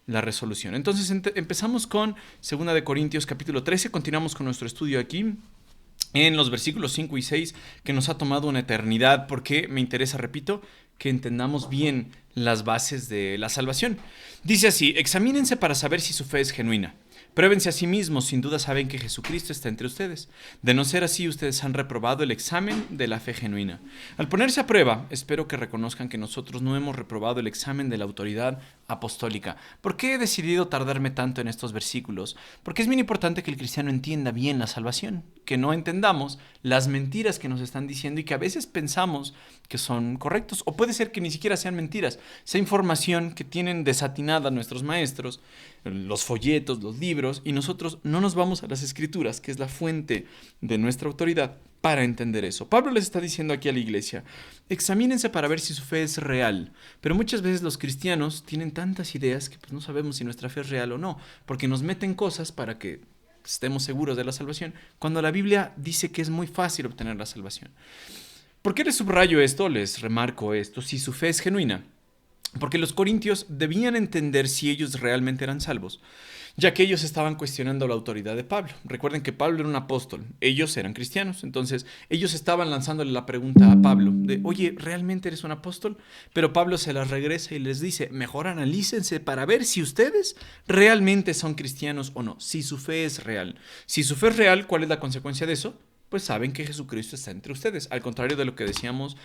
la resolución. Entonces empezamos con 2 de Corintios capítulo 13, continuamos con nuestro estudio aquí en los versículos 5 y 6, que nos ha tomado una eternidad, porque me interesa, repito, que entendamos bien las bases de la salvación. Dice así: examínense para saber si su fe es genuina. Pruébense a sí mismos, sin duda saben que Jesucristo está entre ustedes. De no ser así, ustedes han reprobado el examen de la fe genuina. Al ponerse a prueba, espero que reconozcan que nosotros no hemos reprobado el examen de la autoridad apostólica. ¿Por qué he decidido tardarme tanto en estos versículos? Porque es bien importante que el cristiano entienda bien la salvación, que no entendamos las mentiras que nos están diciendo y que a veces pensamos que son correctos, o puede ser que ni siquiera sean mentiras, sea información que tienen desatinada nuestros maestros, los folletos, los libros, y nosotros no nos vamos a las escrituras, que es la fuente de nuestra autoridad, para entender eso. Pablo les está diciendo aquí a la iglesia: examínense para ver si su fe es real. Pero muchas veces los cristianos tienen tantas ideas que pues no sabemos si nuestra fe es real o no, porque nos meten cosas para que estemos seguros de la salvación, cuando la Biblia dice que es muy fácil obtener la salvación. ¿Por qué les subrayo esto? Les remarco esto: si su fe es genuina. Porque los corintios debían entender si ellos realmente eran salvos, ya que ellos estaban cuestionando la autoridad de Pablo. Recuerden que Pablo era un apóstol, ellos eran cristianos, entonces ellos estaban lanzándole la pregunta a Pablo de: oye, ¿realmente eres un apóstol? Pero Pablo se las regresa y les dice: mejor analícense para ver si ustedes realmente son cristianos o no, si su fe es real. Si su fe es real, ¿cuál es la consecuencia de eso? Pues saben que Jesucristo está entre ustedes. Al contrario de lo que decíamos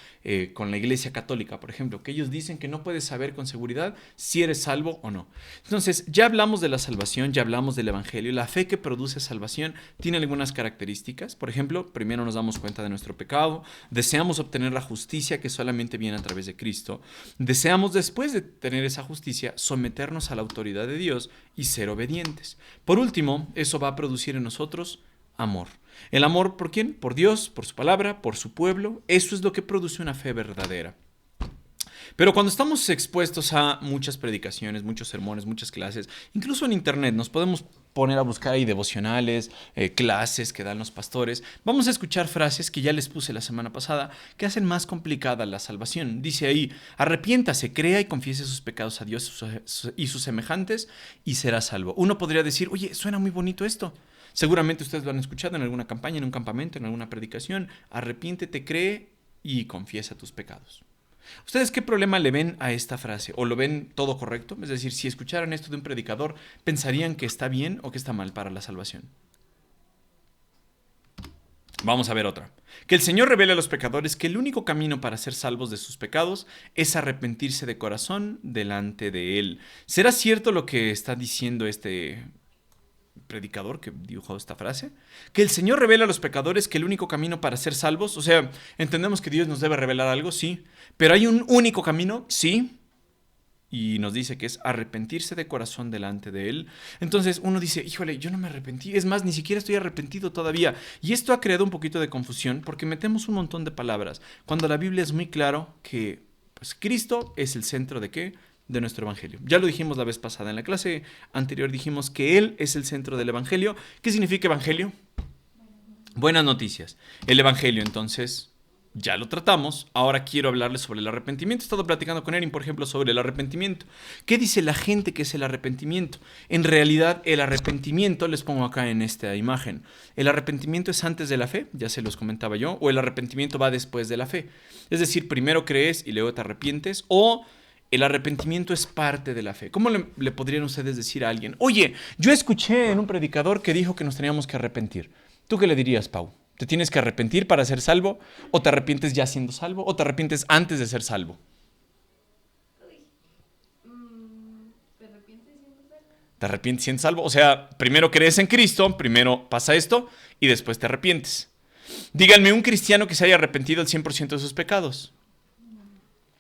con la Iglesia Católica, por ejemplo, que ellos dicen que no puedes saber con seguridad si eres salvo o no. Entonces, ya hablamos de la salvación, ya hablamos del Evangelio. La fe que produce salvación tiene algunas características. Por ejemplo, primero nos damos cuenta de nuestro pecado, deseamos obtener la justicia que solamente viene a través de Cristo, deseamos, después de tener esa justicia, someternos a la autoridad de Dios y ser obedientes. Por último, eso va a producir en nosotros amor. ¿El amor por quién? Por Dios, por su palabra, por su pueblo. Eso es lo que produce una fe verdadera. Pero cuando estamos expuestos a muchas predicaciones, muchos sermones, muchas clases, incluso en internet nos podemos poner a buscar ahí devocionales, clases que dan los pastores, vamos a escuchar frases que ya les puse la semana pasada que hacen más complicada la salvación. Dice ahí: arrepiéntase, crea y confiese sus pecados a Dios y sus semejantes y será salvo. Uno podría decir: oye, suena muy bonito esto. Seguramente ustedes lo han escuchado en alguna campaña, en un campamento, en alguna predicación. Arrepiéntete, cree y confiesa tus pecados. ¿Ustedes qué problema le ven a esta frase? ¿O lo ven todo correcto? Es decir, si escucharan esto de un predicador, ¿pensarían que está bien o que está mal para la salvación? Vamos a ver otra. Que el Señor revele a los pecadores que el único camino para ser salvos de sus pecados es arrepentirse de corazón delante de Él. ¿Será cierto lo que está diciendo este predicador que dibujó esta frase? Que el Señor revela a los pecadores que el único camino para ser salvos, o sea, entendemos que Dios nos debe revelar algo, sí, pero hay un único camino, sí, y nos dice que es arrepentirse de corazón delante de Él. Entonces uno dice: híjole, yo no me arrepentí, es más, ni siquiera estoy arrepentido todavía. Y esto ha creado un poquito de confusión porque metemos un montón de palabras, cuando la Biblia es muy claro que pues, Cristo es el centro de ¿qué? De nuestro evangelio. Ya lo dijimos la vez pasada, en la clase anterior dijimos que Él es el centro del evangelio. ¿Qué significa evangelio? Buenas noticias. El evangelio, entonces, ya lo tratamos. Ahora quiero hablarles sobre el arrepentimiento. He estado platicando con Erin, por ejemplo, sobre el arrepentimiento. ¿Qué dice la gente que es el arrepentimiento? En realidad, el arrepentimiento, les pongo acá en esta imagen, el arrepentimiento es antes de la fe, ya se los comentaba yo, o el arrepentimiento va después de la fe. Es decir, primero crees y luego te arrepientes, o el arrepentimiento es parte de la fe. ¿Cómo le podrían ustedes decir a alguien: oye, yo escuché en un predicador que dijo que nos teníamos que arrepentir? ¿Tú qué le dirías, Pau? ¿Te tienes que arrepentir para ser salvo? ¿O te arrepientes ya siendo salvo? ¿O te arrepientes antes de ser salvo? ¿Te arrepientes siendo salvo? ¿Te arrepientes siendo salvo? O sea, primero crees en Cristo, primero pasa esto y después te arrepientes. Díganme un cristiano que se haya arrepentido al 100% de sus pecados.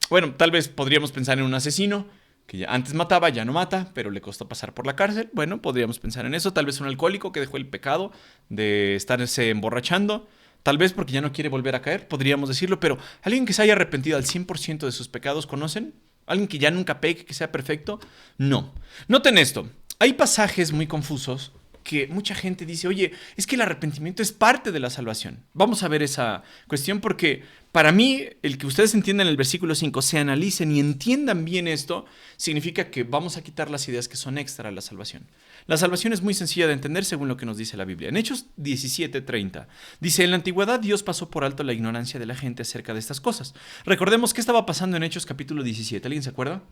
Bueno, tal vez podríamos pensar en un asesino que ya antes mataba, ya no mata, pero le costó pasar por la cárcel. Bueno, podríamos pensar en eso. Tal vez un alcohólico que dejó el pecado de estarse emborrachando. Tal vez porque ya no quiere volver a caer, podríamos decirlo. Pero alguien que se haya arrepentido al 100% de sus pecados, ¿conocen? ¿Alguien que ya nunca peque, que sea perfecto? No. Noten esto. Hay pasajes muy confusos que mucha gente dice, oye, es que el arrepentimiento es parte de la salvación. Vamos a ver esa cuestión porque para mí el que ustedes entiendan el versículo 5, se analicen y entiendan bien esto, significa que vamos a quitar las ideas que son extra a la salvación. La salvación es muy sencilla de entender según lo que nos dice la Biblia. En Hechos 17:30 dice, en la antigüedad Dios pasó por alto la ignorancia de la gente acerca de estas cosas. Recordemos qué estaba pasando en Hechos capítulo 17. ¿Alguien se acuerda?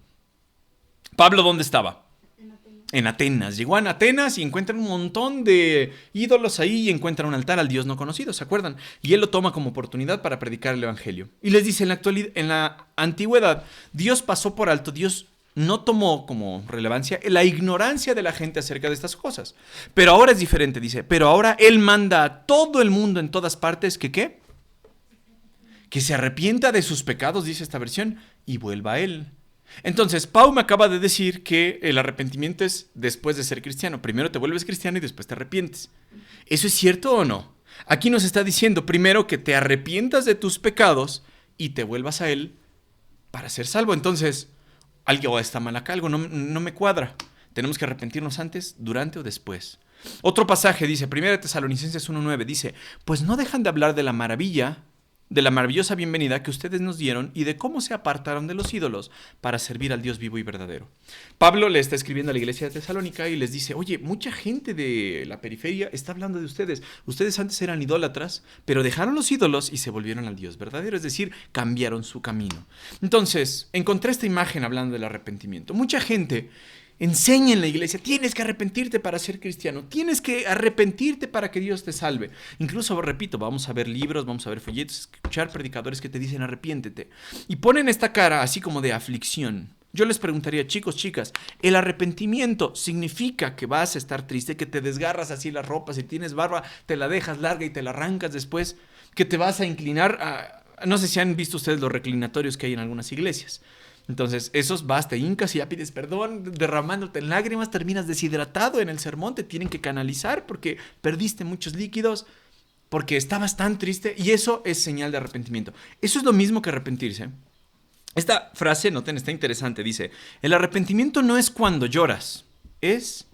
Pablo, ¿dónde estaba? En Atenas. Llegó a Atenas y encuentra un montón de ídolos ahí y encuentra un altar al Dios no conocido, ¿se acuerdan? Y él lo toma como oportunidad para predicar el evangelio. Y les dice, en la antigüedad, Dios pasó por alto, Dios no tomó como relevancia la ignorancia de la gente acerca de estas cosas. Pero ahora es diferente, dice, pero ahora él manda a todo el mundo en todas partes que ¿qué? Que se arrepienta de sus pecados, dice esta versión, y vuelva a él. Entonces, Pau me acaba de decir que el arrepentimiento es después de ser cristiano. Primero te vuelves cristiano y después te arrepientes. ¿Eso es cierto o no? Aquí nos está diciendo primero que te arrepientas de tus pecados y te vuelvas a él para ser salvo. Entonces, algo está mal acá, algo no me cuadra. Tenemos que arrepentirnos antes, durante o después. Otro pasaje dice, 1 Tesalonicenses 1:9, dice, pues no dejan de hablar de la maravillosa bienvenida que ustedes nos dieron y de cómo se apartaron de los ídolos para servir al Dios vivo y verdadero. Pablo le está escribiendo a la iglesia de Tesalónica y les dice, oye, mucha gente de la periferia está hablando de ustedes. Ustedes antes eran idólatras, pero dejaron los ídolos y se volvieron al Dios verdadero, es decir, cambiaron su camino. Entonces, encontré esta imagen hablando del arrepentimiento. Mucha gente enseña en la iglesia, tienes que arrepentirte para ser cristiano, tienes que arrepentirte para que Dios te salve. Incluso, repito, vamos a ver libros, vamos a ver folletos, escuchar predicadores que te dicen arrepiéntete. Y ponen esta cara así como de aflicción. Yo les preguntaría, chicos, chicas, ¿el arrepentimiento significa que vas a estar triste, que te desgarras así las ropas, si tienes barba, te la dejas larga y te la arrancas después, que te vas a inclinar a... No sé si han visto ustedes los reclinatorios que hay en algunas iglesias. Entonces, esos vas, te hincas y ya pides perdón, derramándote en lágrimas, terminas deshidratado en el sermón, te tienen que canalizar porque perdiste muchos líquidos, porque estabas tan triste y eso es señal de arrepentimiento. Eso es lo mismo que arrepentirse. Esta frase, noten, está interesante, dice, el arrepentimiento no es cuando lloras, es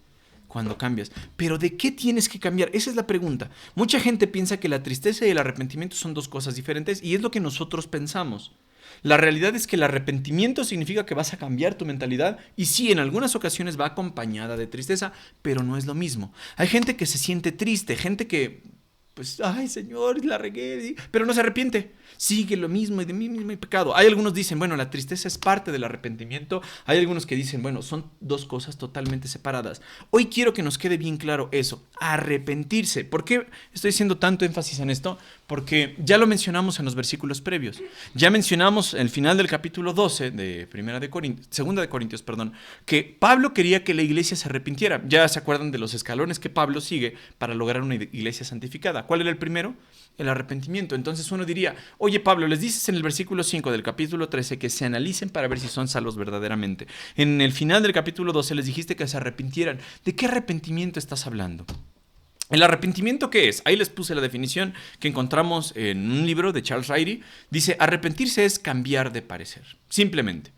cuando cambias. ¿Pero de qué tienes que cambiar? Esa es la pregunta. Mucha gente piensa que la tristeza y el arrepentimiento son dos cosas diferentes y es lo que nosotros pensamos. La realidad es que el arrepentimiento significa que vas a cambiar tu mentalidad y sí, en algunas ocasiones va acompañada de tristeza, pero no es lo mismo. Hay gente que se siente triste, gente que, pues, ay Señor, la regué, pero no se arrepiente. Sigue lo mismo y de mí mismo pecado. Hay algunos que dicen, bueno, la tristeza es parte del arrepentimiento. Hay algunos que dicen, bueno, son dos cosas totalmente separadas. Hoy quiero que nos quede bien claro eso, arrepentirse. ¿Por qué estoy haciendo tanto énfasis en esto? Porque ya lo mencionamos en los versículos previos. Ya mencionamos el final del capítulo 12 de 2 de Corintios, que Pablo quería que la iglesia se arrepintiera. Ya se acuerdan de los escalones que Pablo sigue para lograr una iglesia santificada. ¿Cuál era el primero? El arrepentimiento. Entonces uno diría, oye Pablo, les dices en el versículo 5 del capítulo 13 que se analicen para ver si son salvos verdaderamente. En el final del capítulo 12 les dijiste que se arrepintieran. ¿De qué arrepentimiento estás hablando? ¿El arrepentimiento qué es? Ahí les puse la definición que encontramos en un libro de Charles Ryrie. Dice, arrepentirse es cambiar de parecer. Simplemente.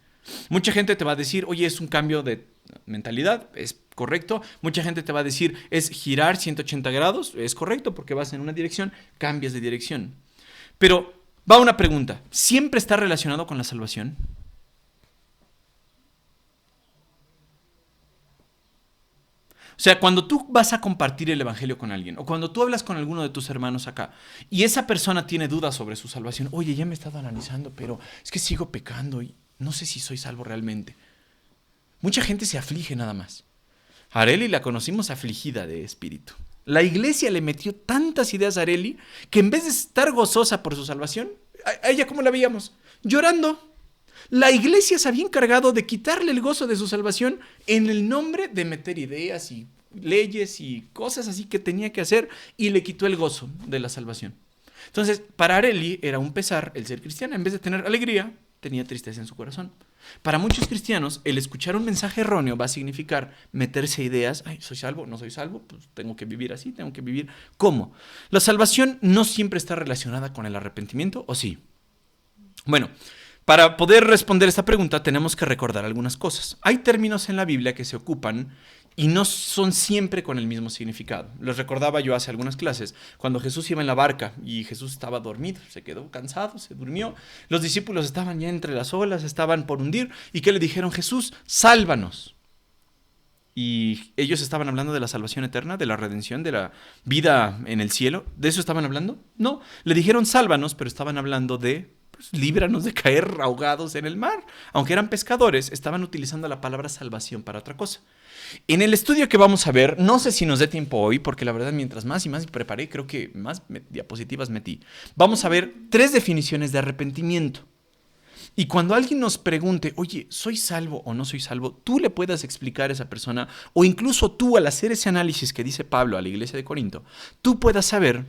Mucha gente te va a decir, oye, es un cambio de mentalidad, es correcto. Mucha gente te va a decir, es girar 180 grados, es correcto, porque vas en una dirección, cambias de dirección. Pero va una pregunta, ¿siempre está relacionado con la salvación? O sea, cuando tú vas a compartir el evangelio con alguien, o cuando tú hablas con alguno de tus hermanos acá, y esa persona tiene dudas sobre su salvación, oye, ya me he estado analizando, pero es que sigo pecando y no sé si soy salvo realmente. Mucha gente se aflige nada más. A Areli la conocimos afligida de espíritu. La iglesia le metió tantas ideas a Areli que en vez de estar gozosa por su salvación, a ella, ¿cómo la veíamos? Llorando. La iglesia se había encargado de quitarle el gozo de su salvación en el nombre de meter ideas y leyes y cosas así que tenía que hacer y le quitó el gozo de la salvación. Entonces, para Areli era un pesar el ser cristiana. En vez de tener alegría, tenía tristeza en su corazón. Para muchos cristianos, el escuchar un mensaje erróneo va a significar meterse ideas, ay, ¿soy salvo? ¿No soy salvo? Pues tengo que vivir así, tengo que vivir. ¿Cómo? La salvación no siempre está relacionada con el arrepentimiento, ¿o sí? Bueno, para poder responder esta pregunta tenemos que recordar algunas cosas. Hay términos en la Biblia que se ocupan y no son siempre con el mismo significado. Les recordaba yo hace algunas clases, cuando Jesús iba en la barca y Jesús estaba dormido, se quedó cansado, se durmió. Los discípulos estaban ya entre las olas, estaban por hundir. ¿Y qué le dijeron? Jesús, sálvanos. Y ellos estaban hablando de la salvación eterna, de la redención, de la vida en el cielo. ¿De eso estaban hablando? No, le dijeron sálvanos, pero estaban hablando de líbranos de caer ahogados en el mar. Aunque eran pescadores, estaban utilizando la palabra salvación para otra cosa. En el estudio que vamos a ver, no sé si nos dé tiempo hoy, porque la verdad mientras más y más preparé, creo que más diapositivas metí. Vamos a ver 3 definiciones de arrepentimiento. Y cuando alguien nos pregunte, oye, ¿soy salvo o no soy salvo? Tú le puedas explicar a esa persona, o incluso tú al hacer ese análisis que dice Pablo a la iglesia de Corinto, tú puedas saber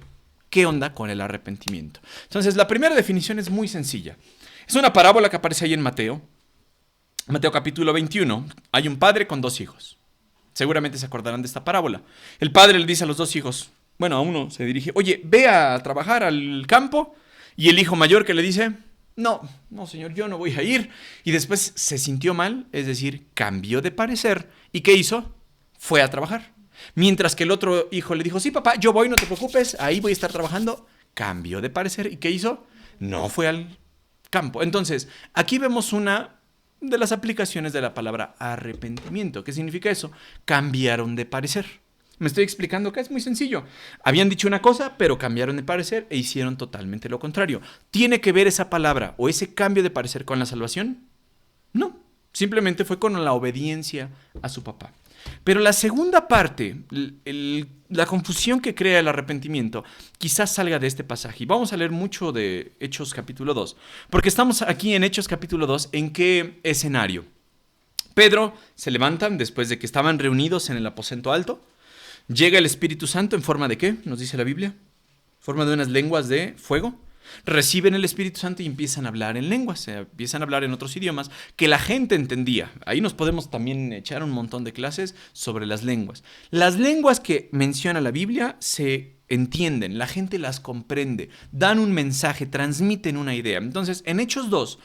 qué onda con el arrepentimiento. Entonces, la primera definición es muy sencilla. Es una parábola que aparece ahí en Mateo. Mateo capítulo 21. Hay un padre con 2 hijos. Seguramente se acordarán de esta parábola. El padre le dice a los 2 hijos, bueno, a uno se dirige, oye, ve a trabajar al campo. Y el hijo mayor que le dice, no, señor, yo no voy a ir. Y después se sintió mal, es decir, cambió de parecer. ¿Y qué hizo? Fue a trabajar. Mientras que el otro hijo le dijo, sí, papá, yo voy, no te preocupes, ahí voy a estar trabajando. Cambió de parecer. ¿Y qué hizo? No fue al campo. Entonces, aquí vemos una de las aplicaciones de la palabra arrepentimiento. ¿Qué significa eso? Cambiaron de parecer. Me estoy explicando que es muy sencillo. Habían dicho una cosa, pero cambiaron de parecer e hicieron totalmente lo contrario. ¿Tiene que ver esa palabra o ese cambio de parecer con la salvación? No, simplemente fue con la obediencia a su papá. Pero la segunda parte, la confusión que crea el arrepentimiento, quizás salga de este pasaje. Y vamos a leer mucho de Hechos capítulo 2, porque estamos aquí en Hechos capítulo 2, ¿en qué escenario? Pedro se levanta después de que estaban reunidos en el aposento alto. Llega el Espíritu Santo en forma de ¿qué? Nos dice la Biblia. En forma de unas lenguas de fuego. Reciben el Espíritu Santo y empiezan a hablar en lenguas, empiezan a hablar en otros idiomas que la gente entendía. Ahí nos podemos también echar un montón de clases sobre las lenguas. Las lenguas que menciona la Biblia se entienden, la gente las comprende, dan un mensaje, transmiten una idea. Entonces, en Hechos 2,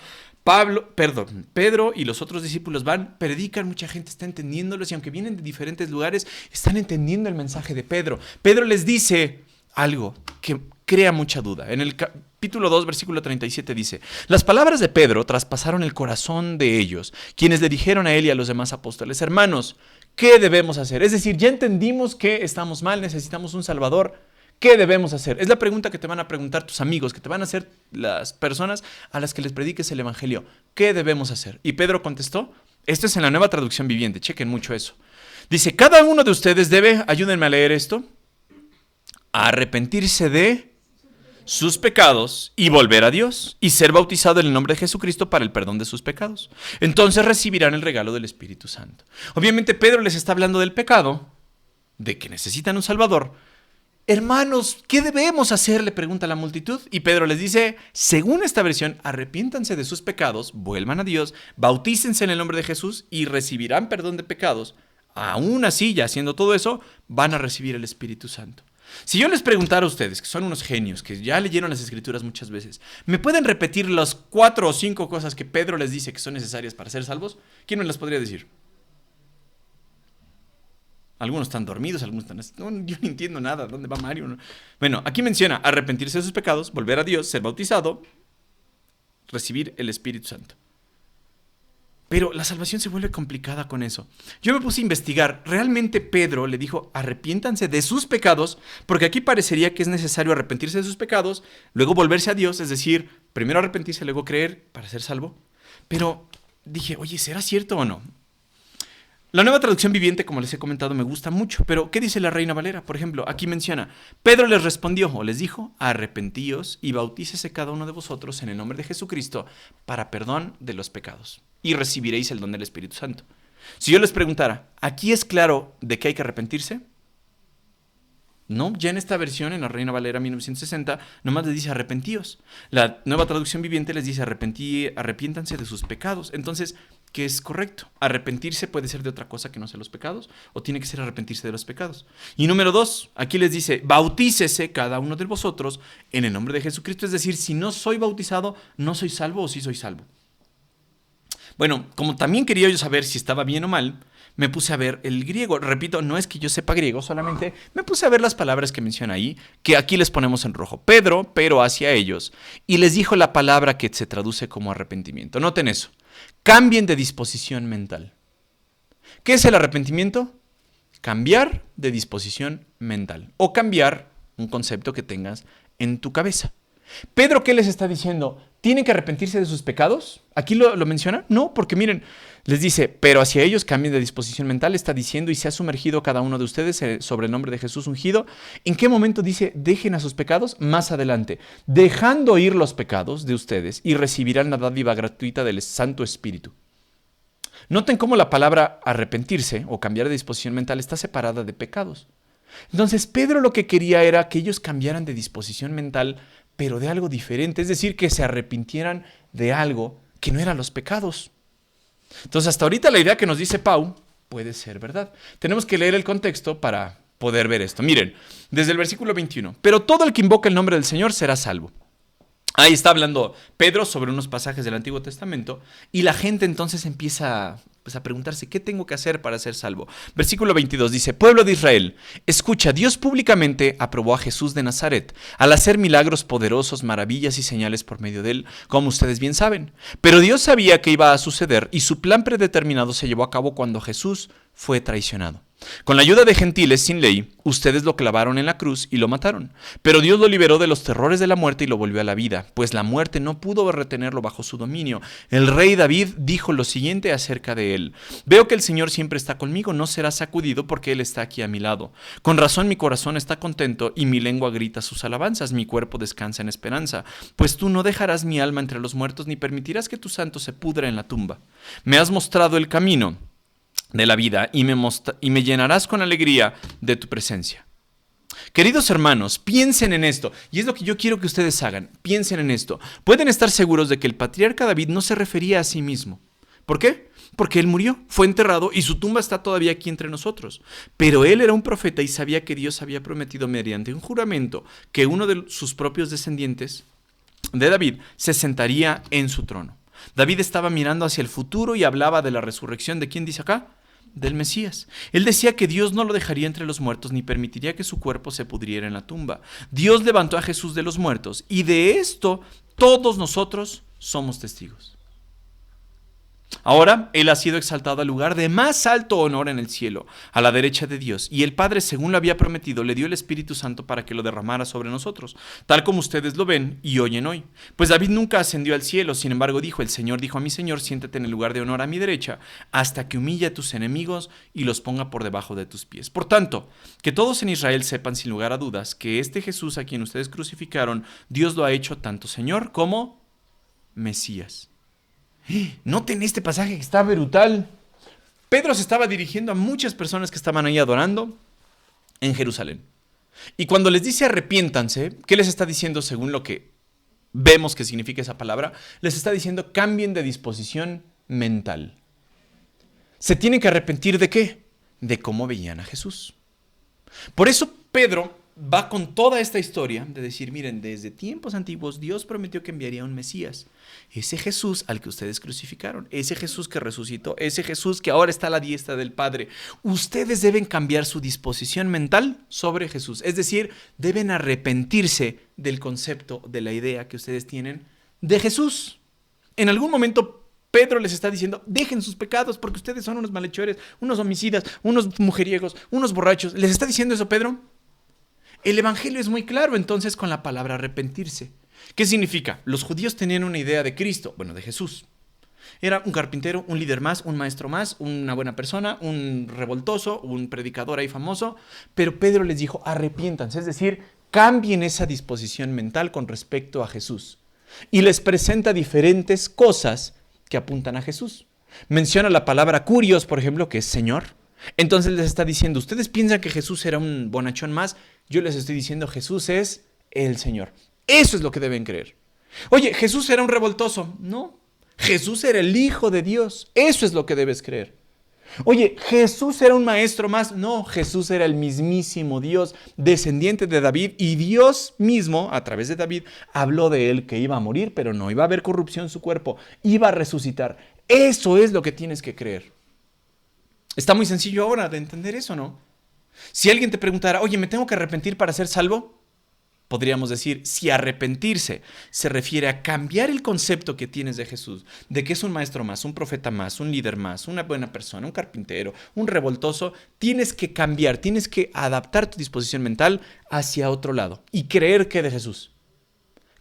Pedro y los otros discípulos van, predican, mucha gente está entendiéndolos y aunque vienen de diferentes lugares, están entendiendo el mensaje de Pedro. Pedro les dice algo que crea mucha duda. En el capítulo 2, versículo 37 dice, las palabras de Pedro traspasaron el corazón de ellos, quienes le dijeron a él y a los demás apóstoles, hermanos, ¿qué debemos hacer? Es decir, ya entendimos que estamos mal, necesitamos un Salvador. ¿Qué debemos hacer? Es la pregunta que te van a preguntar tus amigos, que te van a hacer las personas a las que les prediques el evangelio. ¿Qué debemos hacer? Y Pedro contestó, esto es en la Nueva Traducción Viviente, chequen mucho eso. Dice, cada uno de ustedes debe, ayúdenme a leer esto, arrepentirse de sus pecados y volver a Dios y ser bautizado en el nombre de Jesucristo para el perdón de sus pecados. Entonces recibirán el regalo del Espíritu Santo. Obviamente Pedro les está hablando del pecado, de que necesitan un Salvador. Hermanos, ¿qué debemos hacer? Le pregunta la multitud. Y Pedro les dice, según esta versión, arrepiéntanse de sus pecados, vuelvan a Dios, bautícense en el nombre de Jesús y recibirán perdón de pecados. Aún así, ya haciendo todo eso, van a recibir el Espíritu Santo. Si yo les preguntara a ustedes, que son unos genios, que ya leyeron las Escrituras muchas veces, ¿me pueden repetir las 4 o 5 cosas que Pedro les dice que son necesarias para ser salvos? ¿Quién me las podría decir? Algunos están dormidos, algunos están así. No, yo no entiendo nada. ¿Dónde va Mario? Bueno, aquí menciona arrepentirse de sus pecados, volver a Dios, ser bautizado, recibir el Espíritu Santo. Pero la salvación se vuelve complicada con eso. Yo me puse a investigar. Realmente Pedro le dijo, arrepiéntanse de sus pecados, porque aquí parecería que es necesario arrepentirse de sus pecados, luego volverse a Dios, es decir, primero arrepentirse, luego creer para ser salvo. Pero dije, oye, ¿será cierto o no? La Nueva Traducción Viviente, como les he comentado, me gusta mucho, pero ¿qué dice la Reina Valera? Por ejemplo, aquí menciona, Pedro les respondió o les dijo, arrepentíos y bautícese cada uno de vosotros en el nombre de Jesucristo para perdón de los pecados y recibiréis el don del Espíritu Santo. Si yo les preguntara, ¿aquí es claro de que hay que arrepentirse? No, ya en esta versión, en la Reina Valera 1960, nomás les dice arrepentíos. La Nueva Traducción Viviente les dice arrepiéntanse de sus pecados. Entonces, ¿qué es correcto? ¿Arrepentirse puede ser de otra cosa que no sea los pecados? ¿O tiene que ser arrepentirse de los pecados? Y número 2, aquí les dice, bautícese cada uno de vosotros en el nombre de Jesucristo. Es decir, si no soy bautizado, ¿no soy salvo o sí soy salvo? Bueno, como también quería yo saber si estaba bien o mal, me puse a ver el griego. Repito, no es que yo sepa griego, solamente me puse a ver las palabras que menciona ahí, que aquí les ponemos en rojo. Pedro, pero hacia ellos, y les dijo la palabra que se traduce como arrepentimiento. Noten eso. Cambien de disposición mental. ¿Qué es el arrepentimiento? Cambiar de disposición mental o cambiar un concepto que tengas en tu cabeza. Pedro, ¿qué les está diciendo? ¿Tienen que arrepentirse de sus pecados? ¿Aquí lo menciona? No, porque miren, les dice, pero hacia ellos cambien de disposición mental, está diciendo, y se ha sumergido cada uno de ustedes sobre el nombre de Jesús ungido. ¿En qué momento dice, dejen a sus pecados? Más adelante, dejando ir los pecados de ustedes y recibirán la dádiva gratuita del Santo Espíritu. Noten cómo la palabra arrepentirse o cambiar de disposición mental está separada de pecados. Entonces, Pedro lo que quería era que ellos cambiaran de disposición mental, pero de algo diferente, es decir, que se arrepintieran de algo que no eran los pecados. Entonces, hasta ahorita la idea que nos dice Pau puede ser verdad. Tenemos que leer el contexto para poder ver esto. Miren, desde el versículo 21, pero todo el que invoca el nombre del Señor será salvo. Ahí está hablando Pedro sobre unos pasajes del Antiguo Testamento y la gente entonces empieza a preguntarse, ¿qué tengo que hacer para ser salvo? Versículo 22 dice, pueblo de Israel, escucha, Dios públicamente aprobó a Jesús de Nazaret al hacer milagros poderosos, maravillas y señales por medio de él, como ustedes bien saben. Pero Dios sabía que iba a suceder y su plan predeterminado se llevó a cabo cuando Jesús fue traicionado. Con la ayuda de gentiles sin ley, ustedes lo clavaron en la cruz y lo mataron. Pero Dios lo liberó de los terrores de la muerte y lo volvió a la vida, pues la muerte no pudo retenerlo bajo su dominio. El rey David dijo lo siguiente acerca de él: veo que el Señor siempre está conmigo, no será sacudido porque Él está aquí a mi lado. Con razón mi corazón está contento y mi lengua grita sus alabanzas, mi cuerpo descansa en esperanza, pues tú no dejarás mi alma entre los muertos ni permitirás que tu santo se pudra en la tumba. Me has mostrado el camino de la vida y me llenarás con alegría de tu presencia. Queridos hermanos, piensen en esto, y es lo que yo quiero que ustedes hagan, piensen en esto. Pueden estar seguros de que el patriarca David no se refería a sí mismo. ¿Por qué? Porque él murió, fue enterrado y su tumba está todavía aquí entre nosotros. Pero él era un profeta y sabía que Dios había prometido mediante un juramento que uno de sus propios descendientes de David se sentaría en su trono. David estaba mirando hacia el futuro y hablaba de la resurrección de ¿quién dice acá? Del Mesías. Él decía que Dios no lo dejaría entre los muertos ni permitiría que su cuerpo se pudriera en la tumba. Dios levantó a Jesús de los muertos y de esto todos nosotros somos testigos. Ahora Él ha sido exaltado al lugar de más alto honor en el cielo, a la derecha de Dios, y el Padre, según lo había prometido, le dio el Espíritu Santo para que lo derramara sobre nosotros, tal como ustedes lo ven y oyen hoy. Pues David nunca ascendió al cielo, sin embargo dijo, el Señor dijo a mi Señor, siéntate en el lugar de honor a mi derecha, hasta que humille a tus enemigos y los ponga por debajo de tus pies. Por tanto, que todos en Israel sepan sin lugar a dudas que este Jesús a quien ustedes crucificaron, Dios lo ha hecho tanto Señor como Mesías. Noten este pasaje que está brutal. Pedro se estaba dirigiendo a muchas personas que estaban ahí adorando en Jerusalén. Y cuando les dice arrepiéntanse, ¿qué les está diciendo según lo que vemos que significa esa palabra? Les está diciendo cambien de disposición mental. ¿Se tienen que arrepentir de qué? De cómo veían a Jesús. Por eso Pedro va con toda esta historia de decir, miren, desde tiempos antiguos Dios prometió que enviaría un Mesías. Ese Jesús al que ustedes crucificaron, ese Jesús que resucitó, ese Jesús que ahora está a la diestra del Padre. Ustedes deben cambiar su disposición mental sobre Jesús. Es decir, deben arrepentirse del concepto, de la idea que ustedes tienen de Jesús. En algún momento Pedro les está diciendo, dejen sus pecados porque ustedes son unos malhechores, unos homicidas, unos mujeriegos, unos borrachos. ¿Les está diciendo eso Pedro? El evangelio es muy claro entonces con la palabra arrepentirse. ¿Qué significa? Los judíos tenían una idea de Cristo, bueno, de Jesús. Era un carpintero, un líder más, un maestro más, una buena persona, un revoltoso, un predicador ahí famoso. Pero Pedro les dijo, arrepiéntanse, es decir, cambien esa disposición mental con respecto a Jesús. Y les presenta diferentes cosas que apuntan a Jesús. Menciona la palabra kurios, por ejemplo, que es Señor. Entonces les está diciendo, ustedes piensan que Jesús era un bonachón más, yo les estoy diciendo Jesús es el Señor. Eso es lo que deben creer. Oye, Jesús era un revoltoso. No, Jesús era el Hijo de Dios. Eso es lo que debes creer. Oye, Jesús era un maestro más. No, Jesús era el mismísimo Dios, descendiente de David, y Dios mismo, a través de David, habló de él que iba a morir, pero no iba a haber corrupción en su cuerpo, iba a resucitar. Eso es lo que tienes que creer. Está muy sencillo ahora de entender eso, ¿no? Si alguien te preguntara, oye, ¿me tengo que arrepentir para ser salvo? Podríamos decir, si arrepentirse se refiere a cambiar el concepto que tienes de Jesús, de que es un maestro más, un profeta más, un líder más, una buena persona, un carpintero, un revoltoso, tienes que cambiar, tienes que adaptar tu disposición mental hacia otro lado y creer que de Jesús.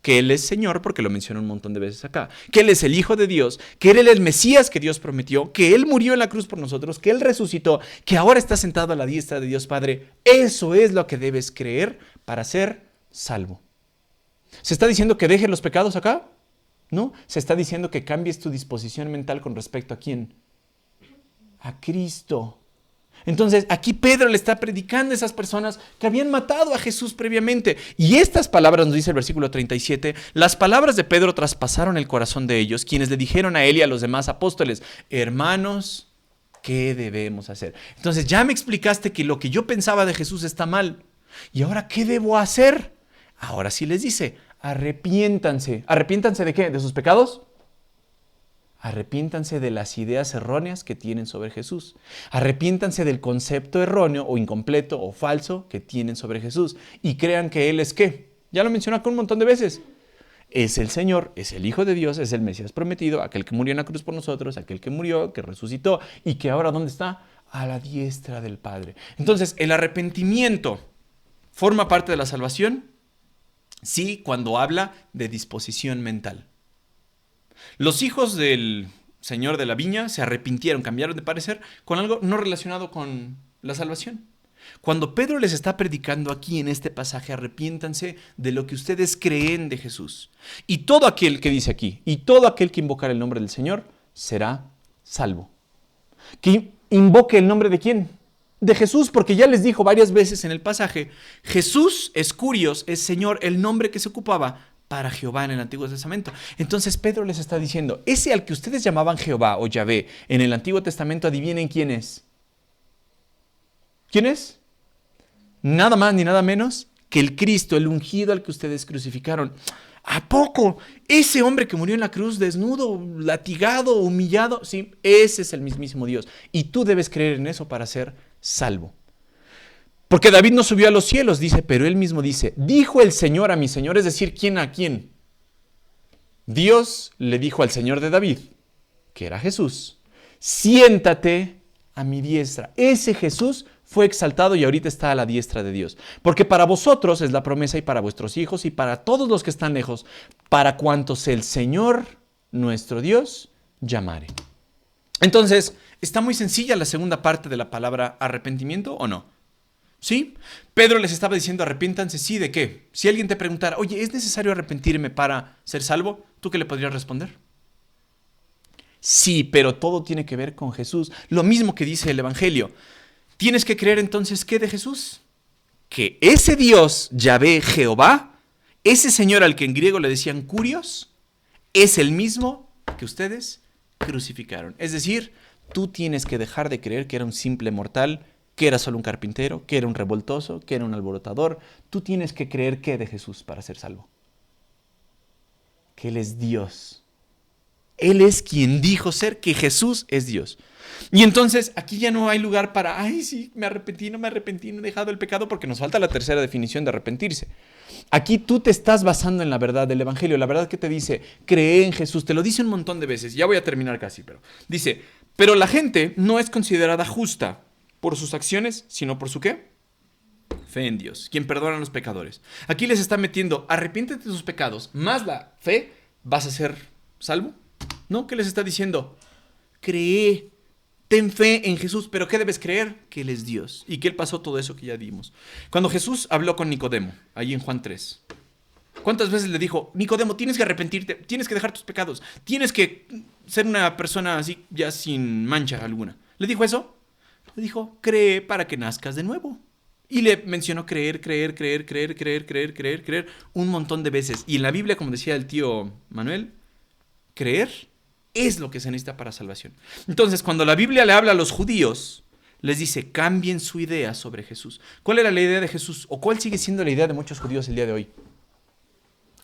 Que Él es Señor, porque lo menciona un montón de veces acá, que Él es el Hijo de Dios, que Él es el Mesías que Dios prometió, que Él murió en la cruz por nosotros, que Él resucitó, que ahora está sentado a la diestra de Dios Padre. Eso es lo que debes creer para ser salvo. ¿Se está diciendo que dejes los pecados acá? No, se está diciendo que cambies tu disposición mental con respecto a ¿quién? A Cristo. Entonces, aquí Pedro le está predicando a esas personas que habían matado a Jesús previamente. Y estas palabras, nos dice el versículo 37, las palabras de Pedro traspasaron el corazón de ellos, quienes le dijeron a él y a los demás apóstoles, hermanos, ¿qué debemos hacer? Entonces, ya me explicaste que lo que yo pensaba de Jesús está mal. ¿Y ahora qué debo hacer? Ahora sí les dice, arrepiéntanse. ¿Arrepiéntanse de qué? ¿De sus pecados? Arrepiéntanse de las ideas erróneas que tienen sobre Jesús. Arrepiéntanse del concepto erróneo o incompleto o falso que tienen sobre Jesús. Y crean que Él es ¿qué? Ya lo mencioné acá un montón de veces. Es el Señor, es el Hijo de Dios, es el Mesías prometido, aquel que murió en la cruz por nosotros, aquel que murió, que resucitó y que ahora ¿dónde está? A la diestra del Padre. Entonces, el arrepentimiento forma parte de la salvación, sí, cuando habla de disposición mental. Los hijos del señor de la viña se arrepintieron, cambiaron de parecer con algo no relacionado con la salvación. Cuando Pedro les está predicando aquí en este pasaje, arrepiéntanse de lo que ustedes creen de Jesús. Y todo aquel que dice aquí, y todo aquel que invocar el nombre del Señor, será salvo. ¿Que invoque el nombre de quién? De Jesús, porque ya les dijo varias veces en el pasaje, Jesús es Curios, es Señor, el nombre que se ocupaba para Jehová en el Antiguo Testamento. Entonces Pedro les está diciendo, ese al que ustedes llamaban Jehová o Yahvé en el Antiguo Testamento, adivinen quién es. ¿Quién es? Nada más ni nada menos que el Cristo, el ungido al que ustedes crucificaron. ¿A poco? Ese hombre que murió en la cruz desnudo, latigado, humillado, sí, ese es el mismísimo Dios. Y tú debes creer en eso para ser salvo. Porque David no subió a los cielos, dice, pero él mismo dice, dijo el Señor a mi Señor, es decir, ¿quién a quién? Dios le dijo al Señor de David, que era Jesús, siéntate a mi diestra. Ese Jesús fue exaltado y ahorita está a la diestra de Dios. Porque para vosotros es la promesa y para vuestros hijos y para todos los que están lejos, para cuantos el Señor, nuestro Dios, llamare. Entonces, ¿está muy sencilla la segunda parte de la palabra arrepentimiento o no? ¿Sí? Pedro les estaba diciendo arrepiéntanse, ¿sí? ¿De qué? Si alguien te preguntara, oye, ¿es necesario arrepentirme para ser salvo? ¿Tú qué le podrías responder? Sí, pero todo tiene que ver con Jesús. Lo mismo que dice el Evangelio. ¿Tienes que creer entonces qué de Jesús? Que ese Dios, Yahvé, Jehová, ese Señor al que en griego le decían Curios, es el mismo que ustedes crucificaron. Es decir, tú tienes que dejar de creer que era un simple mortal, que era solo un carpintero, que era un revoltoso, que era un alborotador. Tú tienes que creer que de Jesús para ser salvo. Que Él es Dios. Él es quien dijo ser, que Jesús es Dios. Y entonces aquí ya no hay lugar para, ay, sí, me arrepentí, no he dejado el pecado, porque nos falta la tercera definición de arrepentirse. Aquí tú te estás basando en la verdad del Evangelio, la verdad que te dice, cree en Jesús, te lo dice un montón de veces, ya voy a terminar casi, pero dice, pero la gente no es considerada justa por sus acciones, sino por su ¿qué? Fe en Dios, quien perdona a los pecadores. Aquí les está metiendo, arrepiéntete de tus pecados, más la fe, ¿vas a ser salvo? ¿No? ¿Qué les está diciendo? Cree, ten fe en Jesús, pero ¿qué debes creer? Que Él es Dios y que Él pasó todo eso que ya vimos. Cuando Jesús habló con Nicodemo, ahí en Juan 3, ¿cuántas veces le dijo, Nicodemo, tienes que arrepentirte, tienes que dejar tus pecados, tienes que ser una persona así ya sin mancha alguna? ¿Le dijo eso? Le dijo, cree para que nazcas de nuevo. Y le mencionó creer un montón de veces. Y en la Biblia, como decía el tío Manuel, creer es lo que se necesita para salvación. Entonces, cuando la Biblia le habla a los judíos, les dice, cambien su idea sobre Jesús. ¿Cuál era la idea de Jesús? ¿O cuál sigue siendo la idea de muchos judíos el día de hoy?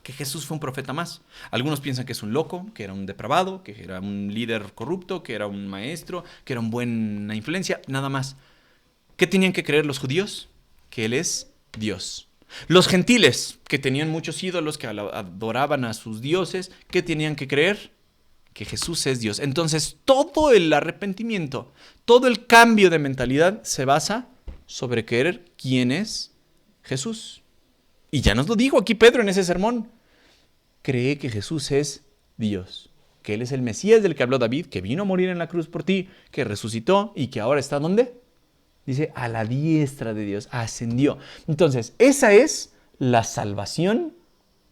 que Jesús fue un profeta más. Algunos piensan que es un loco, que era un depravado, que era un líder corrupto, que era un maestro, que era una buena influencia, nada más. ¿Qué tenían que creer los judíos? Que Él es Dios. Los gentiles, que tenían muchos ídolos, que adoraban a sus dioses, ¿qué tenían que creer? Que Jesús es Dios. Entonces, todo el arrepentimiento, todo el cambio de mentalidad se basa sobre creer quién es Jesús. Y ya nos lo dijo aquí Pedro en ese sermón. Cree que Jesús es Dios, que Él es el Mesías del que habló David, que vino a morir en la cruz por ti, que resucitó y que ahora está ¿dónde? Dice, a la diestra de Dios, ascendió. Entonces, esa es la salvación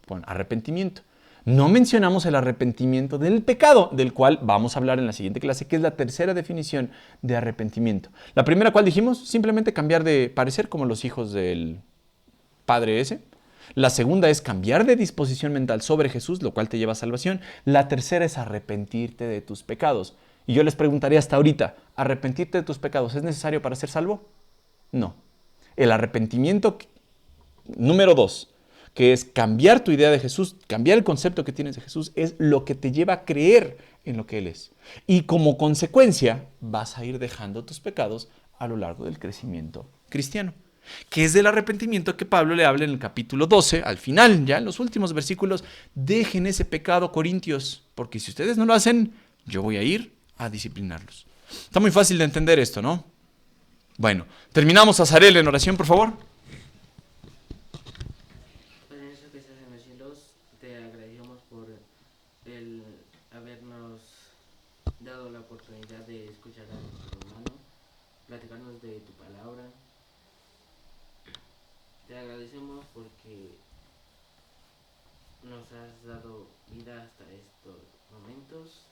con arrepentimiento. No mencionamos el arrepentimiento del pecado, del cual vamos a hablar en la siguiente clase, que es la tercera definición de arrepentimiento. La primera, ¿cuál dijimos? Simplemente cambiar de parecer como los hijos del padre ese. La segunda es cambiar de disposición mental sobre Jesús, lo cual te lleva a salvación. La tercera es arrepentirte de tus pecados. Y yo les preguntaría hasta ahorita, ¿arrepentirte de tus pecados es necesario para ser salvo? No. El arrepentimiento número 2, que es cambiar tu idea de Jesús, cambiar el concepto que tienes de Jesús, es lo que te lleva a creer en lo que Él es. Y como consecuencia, vas a ir dejando tus pecados a lo largo del crecimiento cristiano. Que es del arrepentimiento que Pablo le habla en el capítulo 12, al final, ya en los últimos versículos, dejen ese pecado, Corintios, porque si ustedes no lo hacen, yo voy a ir a disciplinarlos. Está muy fácil de entender esto, ¿no? Bueno, terminamos. Azarel en oración, por favor. Padre nuestro que estás en los cielos, te agradecemos por el habernos dado la oportunidad de escuchar a nuestro hermano, platicarnos de tu palabra. Te agradecemos porque nos has dado vida hasta estos momentos.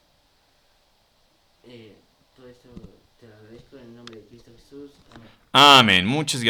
Todo esto te lo agradezco en el nombre de Cristo Jesús. Amén. Amén. Muchas gracias.